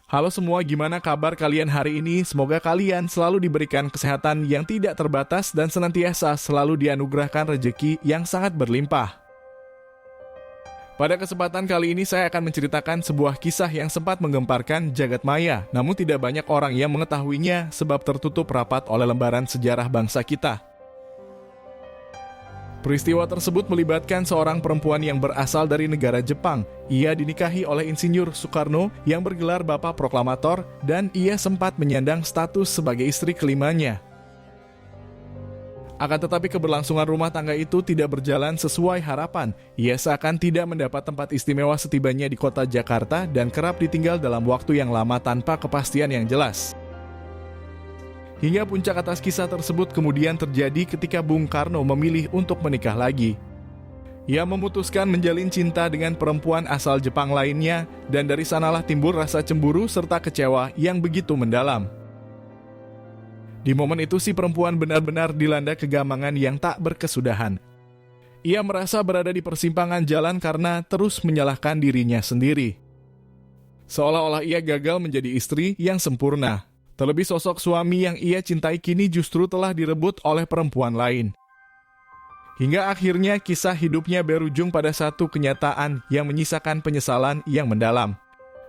Halo semua, gimana kabar kalian hari ini? Semoga kalian selalu diberikan kesehatan yang tidak terbatas dan senantiasa selalu dianugerahkan rezeki yang sangat berlimpah. Pada kesempatan kali ini saya akan menceritakan sebuah kisah yang sempat menggemparkan jagat maya, namun tidak banyak orang yang mengetahuinya sebab tertutup rapat oleh lembaran sejarah bangsa kita. Peristiwa tersebut melibatkan seorang perempuan yang berasal dari negara Jepang. Ia dinikahi oleh Insinyur Soekarno yang bergelar Bapak Proklamator dan ia sempat menyandang status sebagai istri kelimanya. Akan tetapi keberlangsungan rumah tangga itu tidak berjalan sesuai harapan. Ia seakan tidak mendapat tempat istimewa setibanya di kota Jakarta dan kerap ditinggal dalam waktu yang lama tanpa kepastian yang jelas. Hingga puncak atas kisah tersebut kemudian terjadi ketika Bung Karno memilih untuk menikah lagi. Ia memutuskan menjalin cinta dengan perempuan asal Jepang lainnya dan dari sanalah timbul rasa cemburu serta kecewa yang begitu mendalam. Di momen itu si perempuan benar-benar dilanda kegamangan yang tak berkesudahan. Ia merasa berada di persimpangan jalan karena terus menyalahkan dirinya sendiri. Seolah-olah ia gagal menjadi istri yang sempurna. Terlebih sosok suami yang ia cintai kini justru telah direbut oleh perempuan lain. Hingga akhirnya kisah hidupnya berujung pada satu kenyataan yang menyisakan penyesalan yang mendalam.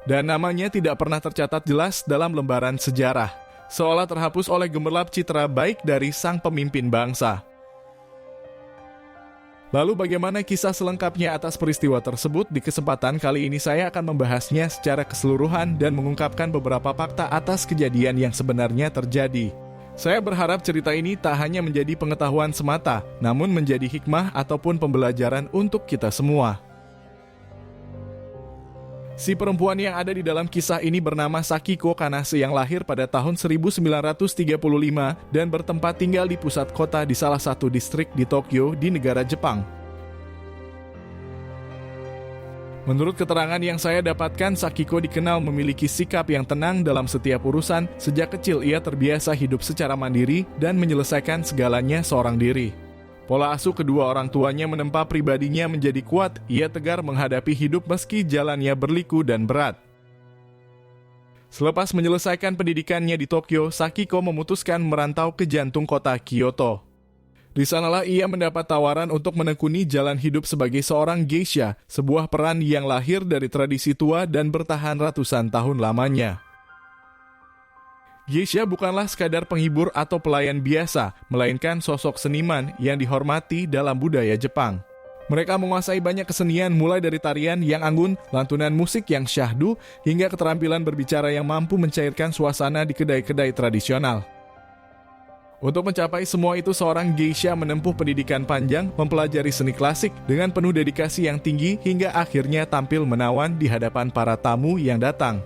Dan namanya tidak pernah tercatat jelas dalam lembaran sejarah, seolah terhapus oleh gemerlap citra baik dari sang pemimpin bangsa. Lalu bagaimana kisah selengkapnya atas peristiwa tersebut? Di kesempatan kali ini saya akan membahasnya secara keseluruhan dan mengungkapkan beberapa fakta atas kejadian yang sebenarnya terjadi. Saya berharap cerita ini tak hanya menjadi pengetahuan semata, namun menjadi hikmah ataupun pembelajaran untuk kita semua. Si perempuan yang ada di dalam kisah ini bernama Sakiko Kanase yang lahir pada tahun 1935 dan bertempat tinggal di pusat kota di salah satu distrik di Tokyo di negara Jepang. Menurut keterangan yang saya dapatkan, Sakiko dikenal memiliki sikap yang tenang dalam setiap urusan. Sejak kecil ia terbiasa hidup secara mandiri dan menyelesaikan segalanya seorang diri. Pola asuh kedua orang tuanya menempa pribadinya menjadi kuat. Ia tegar menghadapi hidup meski jalannya berliku dan berat. Selepas menyelesaikan pendidikannya di Tokyo, Sakiko memutuskan merantau ke jantung kota Kyoto. Di sanalah ia mendapat tawaran untuk menekuni jalan hidup sebagai seorang geisha, sebuah peran yang lahir dari tradisi tua dan bertahan ratusan tahun lamanya. Geisha bukanlah sekadar penghibur atau pelayan biasa, melainkan sosok seniman yang dihormati dalam budaya Jepang. Mereka menguasai banyak kesenian mulai dari tarian yang anggun, lantunan musik yang syahdu, hingga keterampilan berbicara yang mampu mencairkan suasana di kedai-kedai tradisional. Untuk mencapai semua itu, seorang geisha menempuh pendidikan panjang, mempelajari seni klasik dengan penuh dedikasi yang tinggi hingga akhirnya tampil menawan di hadapan para tamu yang datang.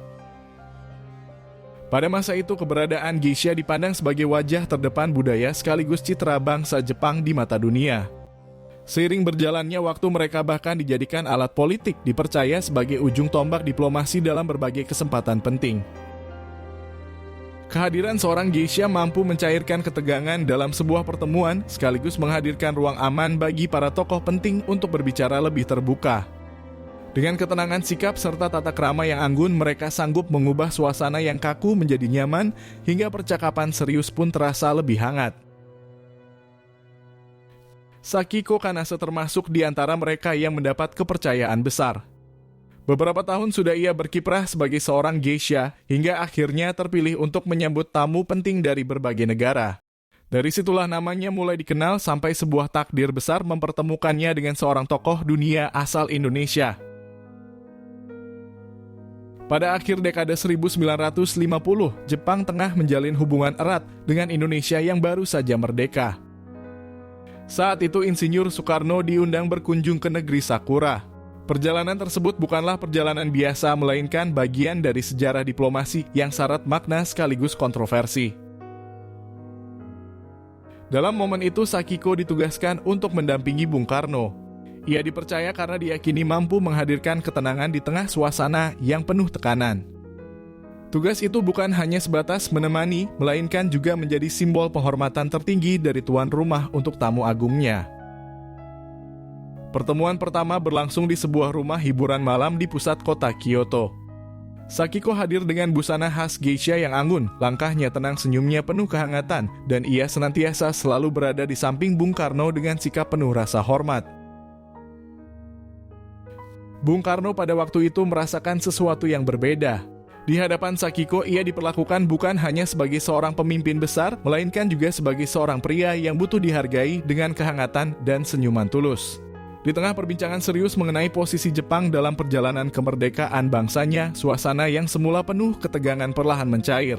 Pada masa itu, keberadaan geisha dipandang sebagai wajah terdepan budaya sekaligus citra bangsa Jepang di mata dunia. Seiring berjalannya waktu, mereka bahkan dijadikan alat politik, dipercaya sebagai ujung tombak diplomasi dalam berbagai kesempatan penting. Kehadiran seorang geisha mampu mencairkan ketegangan dalam sebuah pertemuan, sekaligus menghadirkan ruang aman bagi para tokoh penting untuk berbicara lebih terbuka. Dengan ketenangan sikap serta tata krama yang anggun, mereka sanggup mengubah suasana yang kaku menjadi nyaman, hingga percakapan serius pun terasa lebih hangat. Sakiko Kanase termasuk di antara mereka yang mendapat kepercayaan besar. Beberapa tahun sudah ia berkiprah sebagai seorang geisha, hingga akhirnya terpilih untuk menyambut tamu penting dari berbagai negara. Dari situlah namanya mulai dikenal sampai sebuah takdir besar mempertemukannya dengan seorang tokoh dunia asal Indonesia. Pada akhir dekade 1950, Jepang tengah menjalin hubungan erat dengan Indonesia yang baru saja merdeka. Saat itu Insinyur Soekarno diundang berkunjung ke negeri Sakura. Perjalanan tersebut bukanlah perjalanan biasa, melainkan bagian dari sejarah diplomasi yang syarat makna sekaligus kontroversi. Dalam momen itu, Sakiko ditugaskan untuk mendampingi Bung Karno. Ia dipercaya karena diyakini mampu menghadirkan ketenangan di tengah suasana yang penuh tekanan. Tugas itu bukan hanya sebatas menemani, melainkan juga menjadi simbol penghormatan tertinggi dari tuan rumah untuk tamu agungnya. Pertemuan pertama berlangsung di sebuah rumah hiburan malam di pusat kota Kyoto. Sakiko hadir dengan busana khas geisha yang anggun, langkahnya tenang, senyumnya penuh kehangatan, dan ia senantiasa selalu berada di samping Bung Karno dengan sikap penuh rasa hormat. Bung Karno pada waktu itu merasakan sesuatu yang berbeda. Di hadapan Sakiko, ia diperlakukan bukan hanya sebagai seorang pemimpin besar, melainkan juga sebagai seorang pria yang butuh dihargai dengan kehangatan dan senyuman tulus. Di tengah perbincangan serius mengenai posisi Jepang dalam perjalanan kemerdekaan bangsanya, suasana yang semula penuh ketegangan perlahan mencair.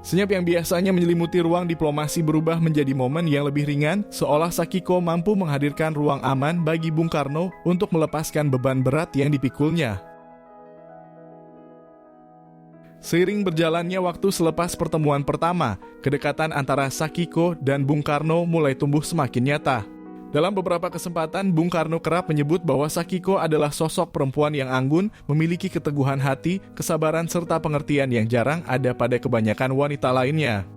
Senyap yang biasanya menyelimuti ruang diplomasi berubah menjadi momen yang lebih ringan, seolah Sakiko mampu menghadirkan ruang aman bagi Bung Karno untuk melepaskan beban berat yang dipikulnya. Seiring berjalannya waktu selepas pertemuan pertama, kedekatan antara Sakiko dan Bung Karno mulai tumbuh semakin nyata. Dalam beberapa kesempatan, Bung Karno kerap menyebut bahwa Sakiko adalah sosok perempuan yang anggun, memiliki keteguhan hati, kesabaran serta pengertian yang jarang ada pada kebanyakan wanita lainnya.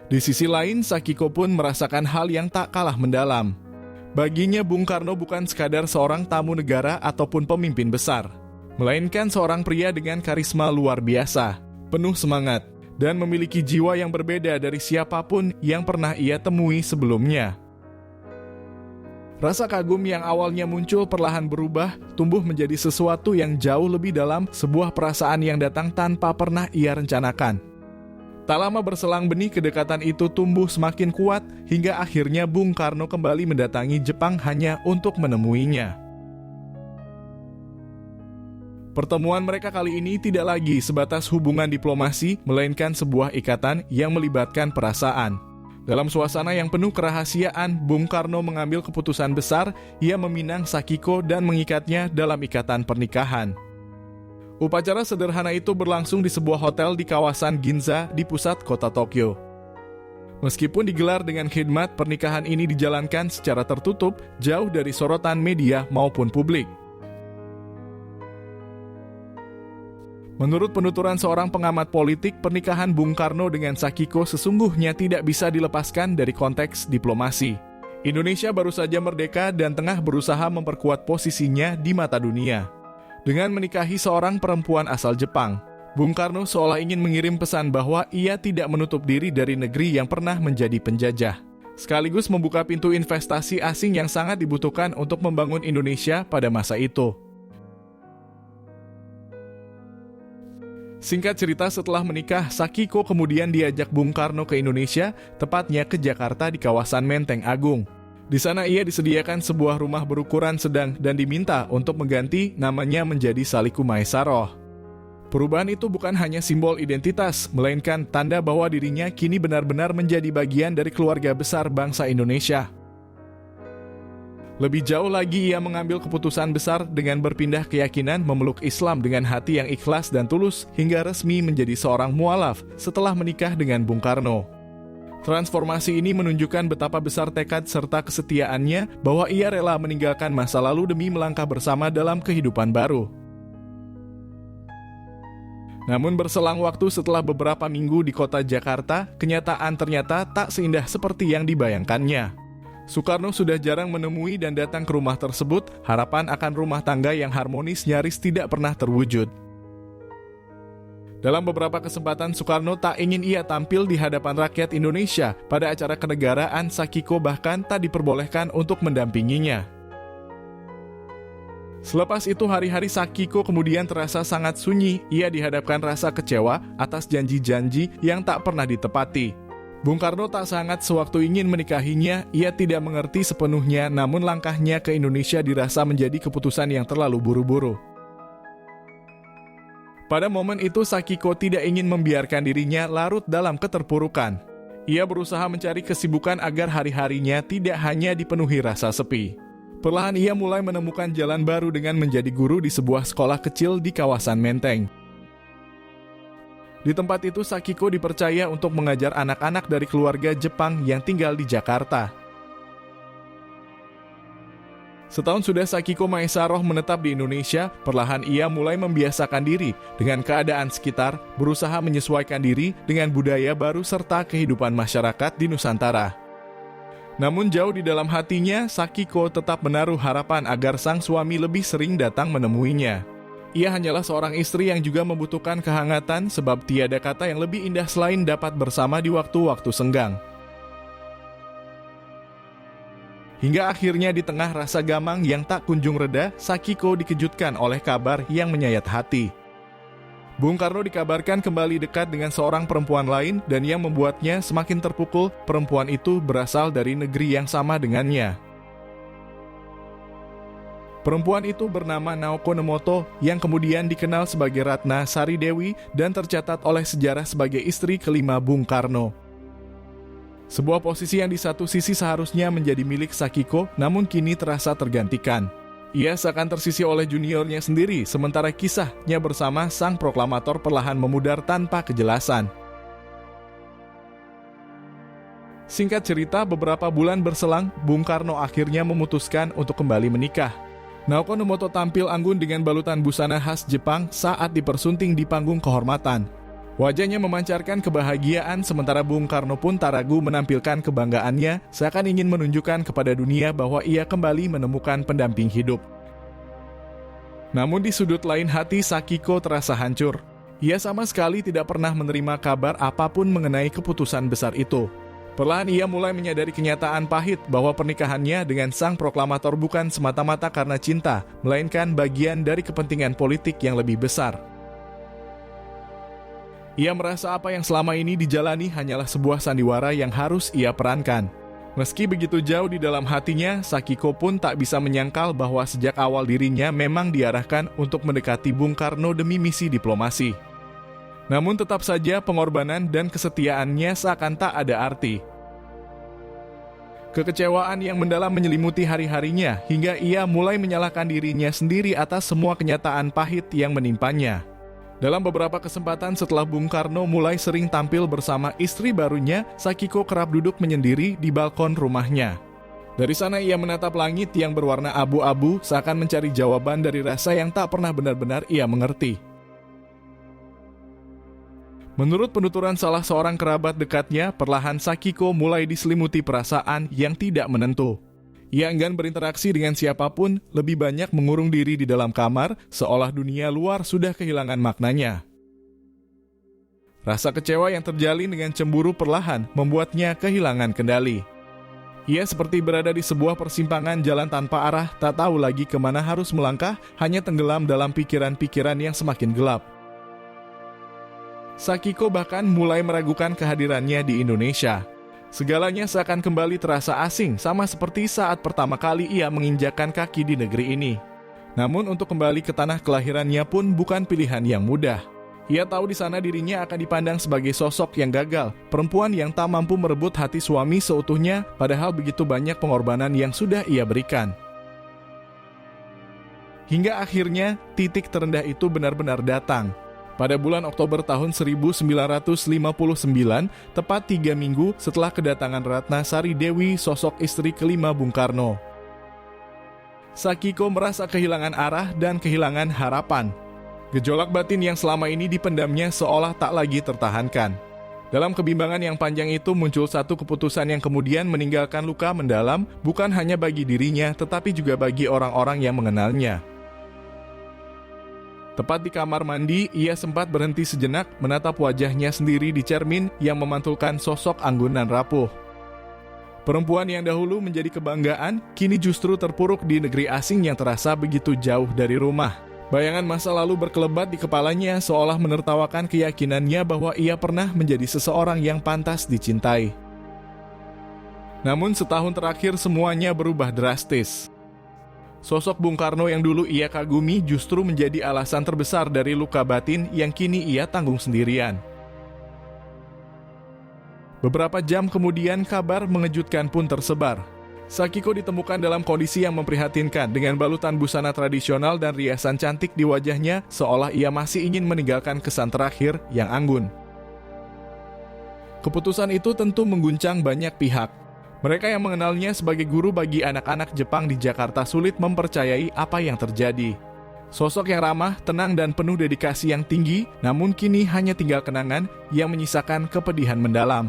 Di sisi lain, Sakiko pun merasakan hal yang tak kalah mendalam. Baginya, Bung Karno bukan sekadar seorang tamu negara ataupun pemimpin besar, melainkan seorang pria dengan karisma luar biasa, penuh semangat, dan memiliki jiwa yang berbeda dari siapapun yang pernah ia temui sebelumnya. Rasa kagum yang awalnya muncul perlahan berubah, tumbuh menjadi sesuatu yang jauh lebih dalam, sebuah perasaan yang datang tanpa pernah ia rencanakan. Tak lama berselang benih, kedekatan itu tumbuh semakin kuat, hingga akhirnya Bung Karno kembali mendatangi Jepang hanya untuk menemuinya. Pertemuan mereka kali ini tidak lagi sebatas hubungan diplomasi, melainkan sebuah ikatan yang melibatkan perasaan. Dalam suasana yang penuh kerahasiaan, Bung Karno mengambil keputusan besar. Ia meminang Sakiko dan mengikatnya dalam ikatan pernikahan. Upacara sederhana itu berlangsung di sebuah hotel di kawasan Ginza di pusat kota Tokyo. Meskipun digelar dengan khidmat, pernikahan ini dijalankan secara tertutup, jauh dari sorotan media maupun publik. Menurut penuturan seorang pengamat politik, pernikahan Bung Karno dengan Sakiko sesungguhnya tidak bisa dilepaskan dari konteks diplomasi. Indonesia baru saja merdeka dan tengah berusaha memperkuat posisinya di mata dunia. Dengan menikahi seorang perempuan asal Jepang, Bung Karno seolah ingin mengirim pesan bahwa ia tidak menutup diri dari negeri yang pernah menjadi penjajah, sekaligus membuka pintu investasi asing yang sangat dibutuhkan untuk membangun Indonesia pada masa itu. Singkat cerita, setelah menikah, Sakiko kemudian diajak Bung Karno ke Indonesia, tepatnya ke Jakarta di kawasan Menteng Agung. Di sana ia disediakan sebuah rumah berukuran sedang dan diminta untuk mengganti namanya menjadi Saliku Maesaroh. Perubahan itu bukan hanya simbol identitas, melainkan tanda bahwa dirinya kini benar-benar menjadi bagian dari keluarga besar bangsa Indonesia. Lebih jauh lagi, ia mengambil keputusan besar dengan berpindah keyakinan memeluk Islam dengan hati yang ikhlas dan tulus hingga resmi menjadi seorang mualaf setelah menikah dengan Bung Karno. Transformasi ini menunjukkan betapa besar tekad serta kesetiaannya bahwa ia rela meninggalkan masa lalu demi melangkah bersama dalam kehidupan baru. Namun berselang waktu setelah beberapa minggu di kota Jakarta, kenyataan ternyata tak seindah seperti yang dibayangkannya. Soekarno sudah jarang menemui dan datang ke rumah tersebut, harapan akan rumah tangga yang harmonis nyaris tidak pernah terwujud. Dalam beberapa kesempatan, Soekarno tak ingin ia tampil di hadapan rakyat Indonesia. Pada acara kenegaraan, Sakiko bahkan tak diperbolehkan untuk mendampinginya. Selepas itu, hari-hari Sakiko kemudian terasa sangat sunyi. Ia dihadapkan rasa kecewa atas janji-janji yang tak pernah ditepati. Bung Karno tak sangat sewaktu ingin menikahinya, ia tidak mengerti sepenuhnya, namun langkahnya ke Indonesia dirasa menjadi keputusan yang terlalu buru-buru. Pada momen itu, Sakiko tidak ingin membiarkan dirinya larut dalam keterpurukan. Ia berusaha mencari kesibukan agar hari-harinya tidak hanya dipenuhi rasa sepi. Perlahan ia mulai menemukan jalan baru dengan menjadi guru di sebuah sekolah kecil di kawasan Menteng. Di tempat itu, Sakiko dipercaya untuk mengajar anak-anak dari keluarga Jepang yang tinggal di Jakarta. Setahun sudah Sakiko Maesaroh menetap di Indonesia, perlahan ia mulai membiasakan diri dengan keadaan sekitar, berusaha menyesuaikan diri dengan budaya baru serta kehidupan masyarakat di Nusantara. Namun jauh di dalam hatinya, Sakiko tetap menaruh harapan agar sang suami lebih sering datang menemuinya. Ia hanyalah seorang istri yang juga membutuhkan kehangatan sebab tiada kata yang lebih indah selain dapat bersama di waktu-waktu senggang. Hingga akhirnya di tengah rasa gamang yang tak kunjung reda, Sakiko dikejutkan oleh kabar yang menyayat hati. Bung Karno dikabarkan kembali dekat dengan seorang perempuan lain dan yang membuatnya semakin terpukul, perempuan itu berasal dari negeri yang sama dengannya. Perempuan itu bernama Naoko Nemoto yang kemudian dikenal sebagai Ratna Sari Dewi dan tercatat oleh sejarah sebagai istri kelima Bung Karno. Sebuah posisi yang di satu sisi seharusnya menjadi milik Sakiko, namun kini terasa tergantikan. Ia seakan tersisih oleh juniornya sendiri, sementara kisahnya bersama sang proklamator perlahan memudar tanpa kejelasan. Singkat cerita, beberapa bulan berselang, Bung Karno akhirnya memutuskan untuk kembali menikah. Naoko Nemoto tampil anggun dengan balutan busana khas Jepang saat dipersunting di panggung kehormatan. Wajahnya memancarkan kebahagiaan, sementara Bung Karno pun tak ragu menampilkan kebanggaannya, seakan ingin menunjukkan kepada dunia bahwa ia kembali menemukan pendamping hidup. Namun di sudut lain hati, Sakiko terasa hancur. Ia sama sekali tidak pernah menerima kabar apapun mengenai keputusan besar itu. Perlahan ia mulai menyadari kenyataan pahit bahwa pernikahannya dengan sang proklamator bukan semata-mata karena cinta, melainkan bagian dari kepentingan politik yang lebih besar. Ia merasa apa yang selama ini dijalani hanyalah sebuah sandiwara yang harus ia perankan. Meski begitu jauh di dalam hatinya, Sakiko pun tak bisa menyangkal bahwa sejak awal dirinya memang diarahkan untuk mendekati Bung Karno demi misi diplomasi. Namun tetap saja pengorbanan dan kesetiaannya seakan tak ada arti. Kekecewaan yang mendalam menyelimuti hari-harinya hingga ia mulai menyalahkan dirinya sendiri atas semua kenyataan pahit yang menimpanya. Dalam beberapa kesempatan setelah Bung Karno mulai sering tampil bersama istri barunya, Sakiko kerap duduk menyendiri di balkon rumahnya. Dari sana ia menatap langit yang berwarna abu-abu, seakan mencari jawaban dari rasa yang tak pernah benar-benar ia mengerti. Menurut penuturan salah seorang kerabat dekatnya, perlahan Sakiko mulai diselimuti perasaan yang tidak menentu. Ia enggan berinteraksi dengan siapapun, lebih banyak mengurung diri di dalam kamar, seolah dunia luar sudah kehilangan maknanya. Rasa kecewa yang terjalin dengan cemburu perlahan membuatnya kehilangan kendali. Ia seperti berada di sebuah persimpangan jalan tanpa arah, tak tahu lagi kemana harus melangkah, hanya tenggelam dalam pikiran-pikiran yang semakin gelap. Sakiko bahkan mulai meragukan kehadirannya di Indonesia. Segalanya seakan kembali terasa asing, sama seperti saat pertama kali ia menginjakkan kaki di negeri ini. Namun untuk kembali ke tanah kelahirannya pun bukan pilihan yang mudah. Ia tahu di sana dirinya akan dipandang sebagai sosok yang gagal, perempuan yang tak mampu merebut hati suami seutuhnya, padahal begitu banyak pengorbanan yang sudah ia berikan. Hingga akhirnya, titik terendah itu benar-benar datang. Pada bulan Oktober tahun 1959, tepat 3 minggu setelah kedatangan Ratna Sari Dewi, sosok istri kelima Bung Karno. Sakiko merasa kehilangan arah dan kehilangan harapan. Gejolak batin yang selama ini dipendamnya seolah tak lagi tertahankan. Dalam kebimbangan yang panjang itu muncul satu keputusan yang kemudian meninggalkan luka mendalam, bukan hanya bagi dirinya, tetapi juga bagi orang-orang yang mengenalnya. Tepat di kamar mandi, ia sempat berhenti sejenak menatap wajahnya sendiri di cermin yang memantulkan sosok anggun dan rapuh. Perempuan yang dahulu menjadi kebanggaan, kini justru terpuruk di negeri asing yang terasa begitu jauh dari rumah. Bayangan masa lalu berkelebat di kepalanya seolah menertawakan keyakinannya bahwa ia pernah menjadi seseorang yang pantas dicintai. Namun setahun terakhir semuanya berubah drastis. Sosok Bung Karno yang dulu ia kagumi justru menjadi alasan terbesar dari luka batin yang kini ia tanggung sendirian. Beberapa jam kemudian kabar mengejutkan pun tersebar. Sakiko ditemukan dalam kondisi yang memprihatinkan dengan balutan busana tradisional dan riasan cantik di wajahnya seolah ia masih ingin meninggalkan kesan terakhir yang anggun. Keputusan itu tentu mengguncang banyak pihak. Mereka yang mengenalnya sebagai guru bagi anak-anak Jepang di Jakarta sulit mempercayai apa yang terjadi. Sosok yang ramah, tenang, dan penuh dedikasi yang tinggi, namun kini hanya tinggal kenangan yang menyisakan kepedihan mendalam.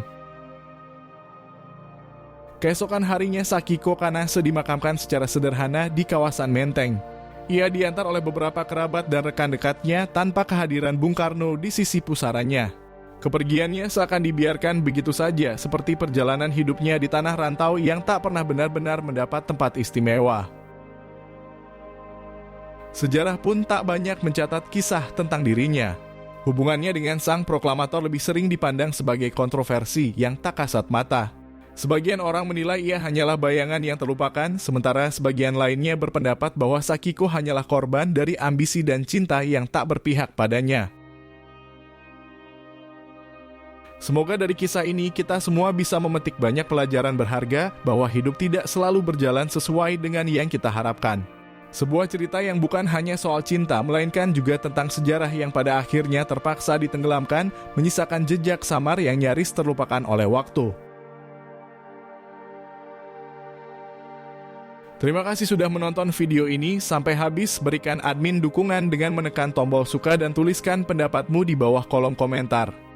Keesokan harinya Sakiko Kanase dimakamkan secara sederhana di kawasan Menteng. Ia diantar oleh beberapa kerabat dan rekan dekatnya tanpa kehadiran Bung Karno di sisi pusaranya. Kepergiannya seakan dibiarkan begitu saja, seperti perjalanan hidupnya di tanah rantau yang tak pernah benar-benar mendapat tempat istimewa. Sejarah pun tak banyak mencatat kisah tentang dirinya. Hubungannya dengan sang proklamator lebih sering dipandang sebagai kontroversi yang tak kasat mata. Sebagian orang menilai ia hanyalah bayangan yang terlupakan, sementara sebagian lainnya berpendapat bahwa Sakiko hanyalah korban dari ambisi dan cinta yang tak berpihak padanya. Semoga dari kisah ini kita semua bisa memetik banyak pelajaran berharga bahwa hidup tidak selalu berjalan sesuai dengan yang kita harapkan. Sebuah cerita yang bukan hanya soal cinta, melainkan juga tentang sejarah yang pada akhirnya terpaksa ditenggelamkan, menyisakan jejak samar yang nyaris terlupakan oleh waktu. Terima kasih sudah menonton video ini sampai habis. Berikan admin dukungan dengan menekan tombol suka dan tuliskan pendapatmu di bawah kolom komentar.